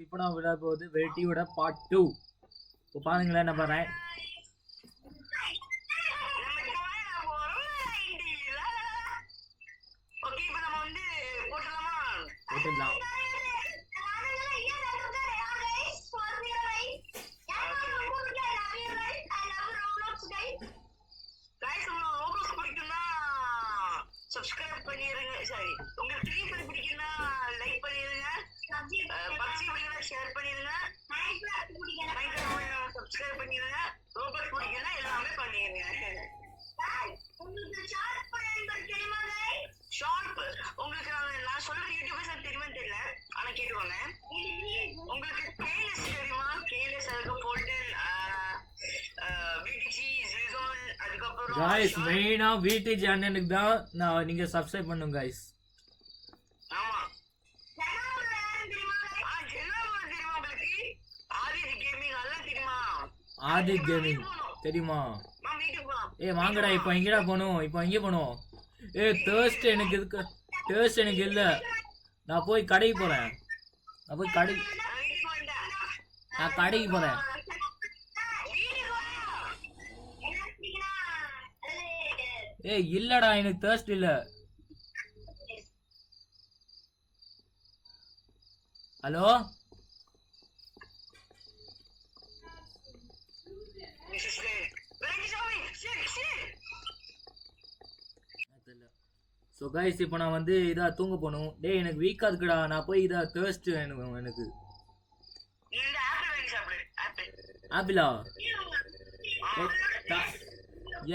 இப்போ நான் விட போகுது வெரைட்டியோட பார்ட் 2. இப்போ பாருங்களேன் நான் வரேன். போட்டுடலாம். சப்ஸ்கிரைப் பண்ணிருங்க. சரி, உங்களுக்கு ட்ரீ பண்ணி பிடிக்குன்னா லைக் பண்ணிருங்க, பப்ஜி பிடிக்குன்னா ஷேர் பண்ணிருங்க, சப்ஸ்கிரைப் பண்ணிருங்க, ரோபோட் பிடிக்குன்னா எல்லாமே பண்ணிருங்க. ஷார்ப் உங்களுக்கு நான் சொல்ற யூடியூபர்ஸ் தெரியுமா தெரியல, ஆனா கேட்டுக்கோங்க. உங்களுக்கு கேலஸ் தெரியுமா? கேலஸ், அதுக்கு போல்டன், விடிஜி, ஜிகோன், அதுக்கப்புறம் गाइस மெயினா வீட்டு சேனலுக்கு தான் நான் நீங்க சப்ஸ்கிரைப் பண்ணுங்க गाइस. ஆமா, தெரியுமா உங்களுக்கு? ஆதித் கேமிங் எல்லாம் தெரியுமா? ஆதித் கேமிங் தெரியுமா? ஏய் வாங்கடா, இப்போ எங்கடா போணும்? இப்போ எங்க போணும்? ஏய் தேர்ஸ்ட் எனக்கு இருக்கு, தேர்ஸ்ட் எனக்கு இல்ல. நான் போய் கடைக்கு போறேன். நான் கடைக்கு போறேன். ஏய் இல்லடா, எனக்கு தேர்ஸ்ட் இல்ல. ஹலோ ஸோ கைஸ் இப்போ நான் வந்து இதாக தூங்க போகணும். டேய் எனக்கு வீக்காக இருக்குடா, நான் போய் இதாக தேர்ஸ்ட் வேணும் எனக்கு. ஆப்பிளா?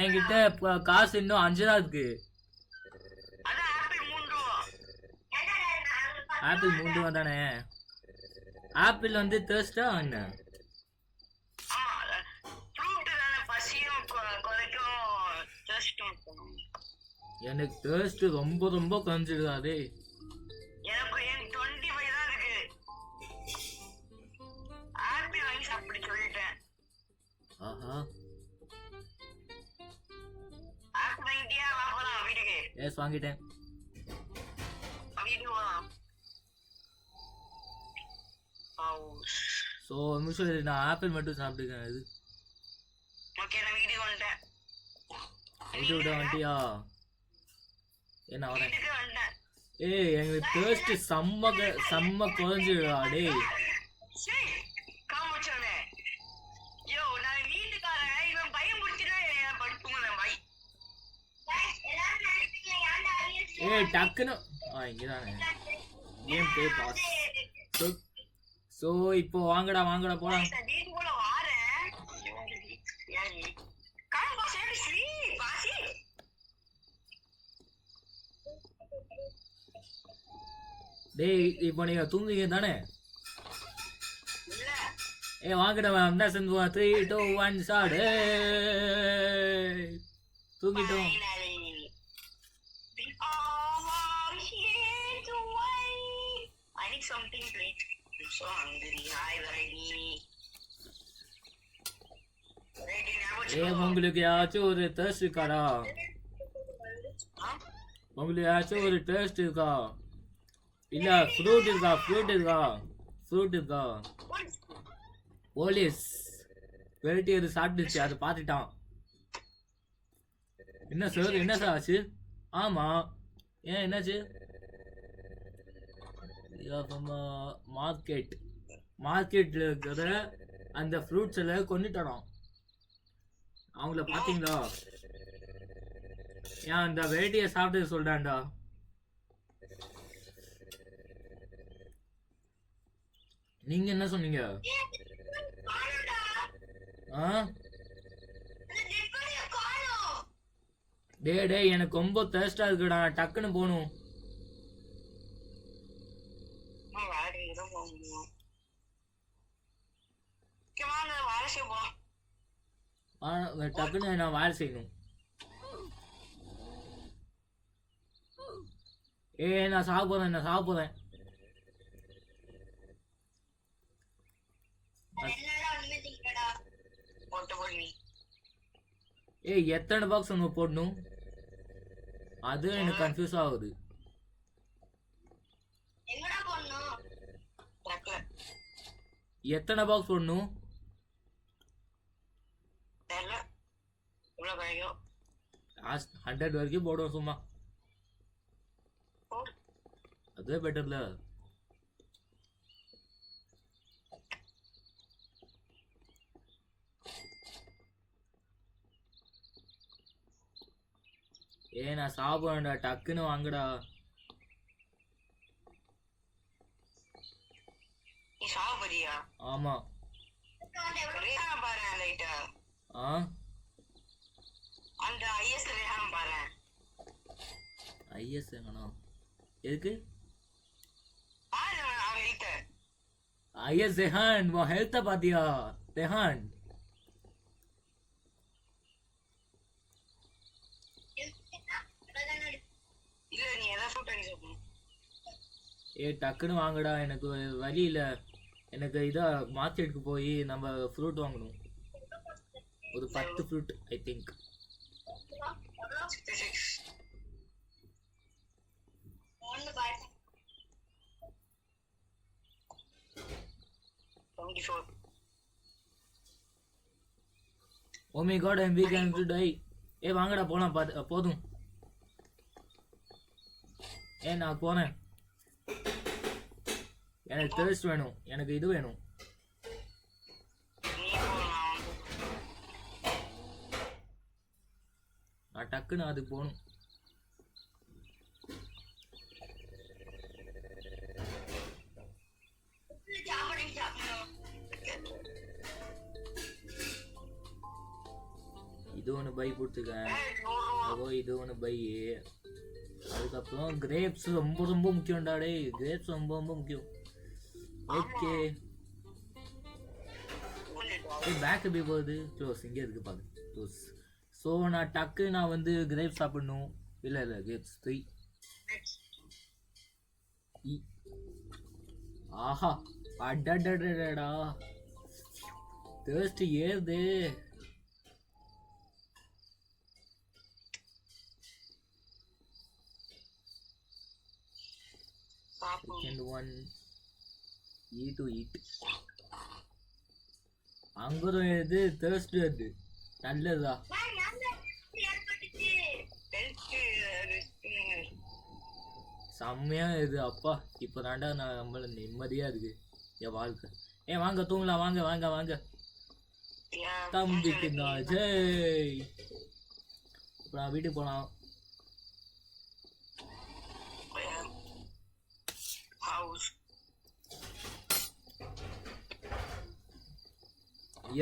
என்கிட்ட இப்போ காசு இன்னும் 5 தான் இருக்கு. ஆப்பிள் 3 ரூபா தானே? ஆப்பிள் வந்து தேர்ஸ்டா என்ன? எனக்கு தேர்ஸ்ட் ரொம்ப ரொம்ப குறைஞ்சிடுதா? ஆஹா, எஸ் வாங்கிட்டேன். ஸோ நிமிஷம் நான் ஆப்பிள் மட்டும் சாப்பிட்டுக்கேன். இது வீட்டு விட வந்துட்டியா? என்ன வரேன். ஏய் எங்களுக்கு தேர்ஸ்ட் செம்ம குறைஞ்சிடுடா டேய். ஏய் டக்குன்னு இங்கதானே கேம் ப்ளே பாஸ். ஸோ இப்போ வாங்கடா போலாம். டேய் இப்போ நீங்க தூங்குங்க தானே? ஏ வாங்கடா, என்ன செஞ்சுவா? 3 2 1 ஸ்டார்ட். தூங்கிட்டோம். ஏ உங்களுக்கு யாச்சும் ஒரு டெஸ்ட் இருக்காடா? உங்களுக்கு யாச்சும் ஒரு டெஸ்ட் இருக்கா? இல்ல ஃப்ரூட் இருக்கா? போலீஸ் வெரைட்டி அது சாப்பிட்டுச்சு, அதை பார்த்துட்டான். என்ன சார் ஆச்சு? ஆமா, ஏன் என்னாச்சு? மார்க்கெட்ல இருக்கிற அந்த ஃப்ரூட்ஸ் எல்லாம் கொண்டுட்டானோம். அவங்கள பாத்தீங்களா? ஏன் அந்த வெரைட்டியை சாப்பிட்டு சொல்றான்டா. நீங்க என்ன சொன்னீங்க? டேய் எனக்கு ரொம்ப தேர்ஸ்டா இருக்குடா, டக்குன்னு போகணும். டக்குன்னு நான் வேலை செய்யணும். நான் சாப்பிடுறேன். எத்தனை பாக்ஸ் உங்க போடணும்? அது எனக்கு கன்ஃபியூஸ் ஆகுது. எத்தனை பாக்ஸ் போடணும்? தெரியல இவ்வளோ கிடைக்கும். 100 வரைக்கும் போடுவோம் சும்மா. போடு. அதுவே பெட்டர்ல. நான் சாப்பிடா டக்குன்னு வாங்கடா. நீ சாப்பிடுறியா? ஆமா. ரேஹான பாரு லைட்டா. அந்த ஐஎஸ் ரேஹான பாரு. ஐஎஸ் எங்கண்ணா? எதுக்கு? பாரு அவன் ஹெல்த். ஐஎஸ் ரெஹான் உன் ஹெல்த்தை பாத்தியா ரெஹான்? இல்ல நீ ஏதாவது ஃப்ரூட் வாங்கி சாப்பிடணும். டக்குன்னு வாங்கடா, எனக்கு வழி இல்லை. எனக்கு இதாக மார்க்கெட்டுக்கு போய் நம்ம ஃப்ரூட் வாங்கணும். ஒரு 10 fruit I think. 66. Oh my god, I'm weak and to die. வாங்கடா போலாம். போதும். நான் போனேன். எனக்கு thirst வேணும். எனக்கு இது வேணும். நான் டக்குன்னு அது போகணும். இது ஒன்று பை கொடுத்துருக்கேன். இது ஒன்று பை. அதுக்கப்புறம் கிரேப்ஸ் ரொம்ப ரொம்ப முக்கியம்டா. டே கிரேப்ஸ் ரொம்ப ரொம்ப முக்கியம். ஓகே பேக் எப்படி போகுது? க்ளோஸ் இங்கே இருக்கு பாரு. க்ளோஸ். ஸோ நான் வந்து கிரேப்ஸ் சாப்பிடணும். இல்லை கிரேப்ஸ் 3. ஆஹா அடடடடா தேர்ஸ்ட் ஏறுது. Second one, to eat. அங்குறம் எது தேர்ஸ்ட் அது நல்லதா? செம்மையா இது அப்பா. இப்போ தாண்டா நான் நம்மள நிம்மதியா இருக்கு என் வாழ்க்கை. வாங்க தூங்கலாம். வாங்க வாங்க வாங்க தம்பிக்கு நான் ஜெய். இப்போ நான் வீட்டுக்கு போலாம்.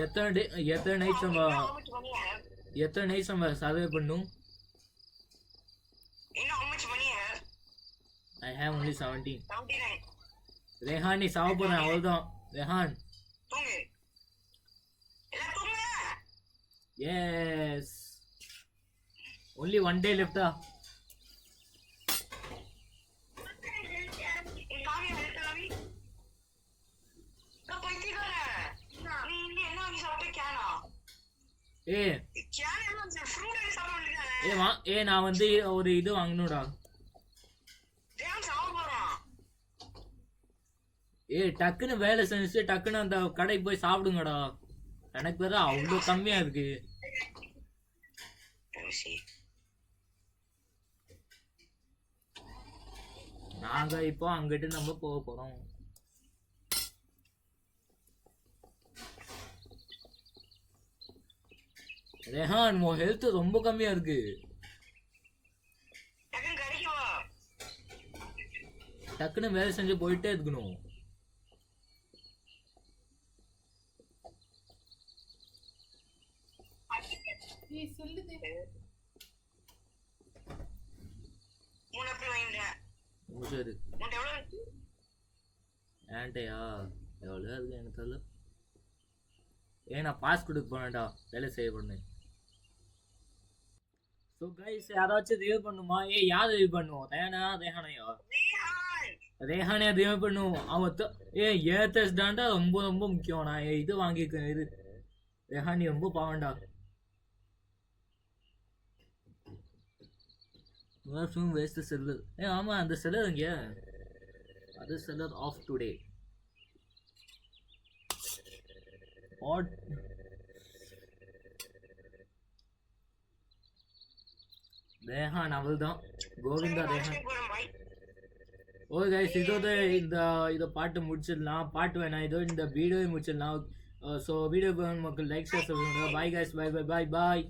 எத்தனை நைட்ஸ் நம்ம சர்வே பண்ணும்? I have only 17. ரெஹான் நீ சாவ போறேன் அவ்வளவுதான். Rehan yes only 1 day left. நான் வந்து ஒரு இது வாங்கணும்டா. டக்குன்னு வேலை செஞ்சு டக்குன்னு அந்த கடைக்கு போய் சாப்பிடுங்கடா. எனக்கு வேற அவ்வளோ கம்மியா இருக்கு. நாங்க இப்போ அங்கிட்டு நம்ம போக போறோம். ரெஹான் உன் ஹெல்த் ரொம்ப கம்மியா இருக்கு. டக்குன்னு வேலை செஞ்சு போயிட்டே இருக்கணும். ஏன்ட்டையா எவ்வளோ இருக்கு எனக்கு தெரியல. நான் பாஸ் கொடுக்க போனேன்டா வேலை செய்ய போனேன். ஸோ கைஸ் யாராச்சும் ரிவ்யூ பண்ணுமா? யார் ரிவ்யூ பண்ணுவோம்? ரேஹானையா ரேஹானையா ரிவ்யூ பண்ணுவோம். அவன் ஏத்தஸ் தாண்டா ரொம்ப ரொம்ப முக்கியம். நான் இது வாங்கியிருக்கேன். இது ரேஹானி ரொம்ப பாவண்டா. Waste seller. ஆமா அந்த செல்லர் இங்க அது seller of today. What Rehan அவள்தான் கோவிந்தா ரேஹான். ஓகே கைஸ், இதோட இந்த பாட்டு முடிச்சிடலாம். பாட்டு வேணாம், இதோ இந்த வீடியோ முடிச்சிடலாம். ஸோ வீடியோ மக்கள் லைக் ஷேர் சொல்லுங்க. பாய் கைஸ், பாய் பாய் பாய் பாய்.